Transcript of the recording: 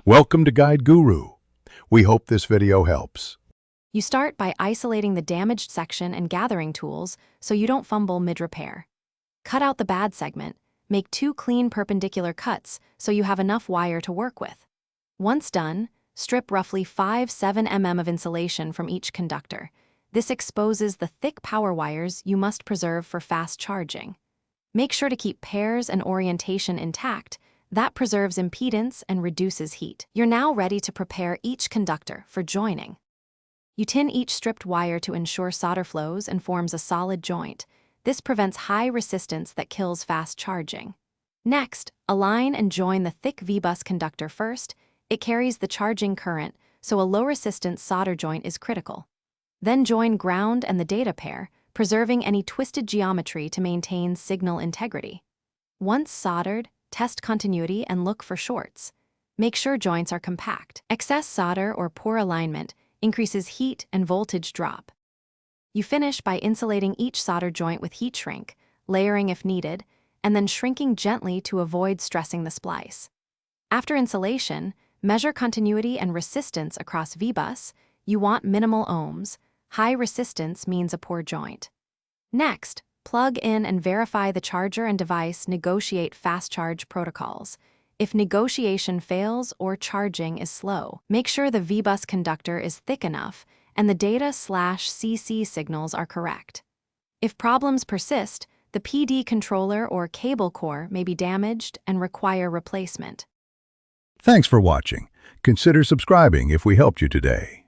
Welcome to Guide Guru. We hope this video helps. You start by isolating the damaged section and gathering tools so you don't fumble mid-repair. Cut out the bad segment. Make 2 clean perpendicular cuts so you have enough wire to work with. Once done, strip roughly 5-7 mm of insulation from each conductor. This exposes the thick power wires you must preserve for fast charging. Make sure to keep pairs and orientation intact. That preserves impedance and reduces heat. You're now ready to prepare each conductor for joining. You tin each stripped wire to ensure solder flows and forms a solid joint. This prevents high resistance that kills fast charging. Next, align and join the thick V-bus conductor first. It carries the charging current, so a low-resistance solder joint is critical. Then join ground and the data pair, preserving any twisted geometry to maintain signal integrity. Once soldered, test continuity and look for shorts. Make sure joints are compact. Excess solder or poor alignment increases heat and voltage drop. You finish by insulating each solder joint with heat shrink, layering if needed, and then shrinking gently to avoid stressing the splice. After insulation, measure continuity and resistance across V-bus. You want minimal ohms. High resistance means a poor joint. Next, plug in and verify the charger and device. Negotiate fast charge protocols. If negotiation fails or charging is slow, make sure the V-bus conductor is thick enough and the data/CC signals are correct. If problems persist, the PD controller or cable core may be damaged and require replacement. Thanks for watching. Consider subscribing if we helped you today.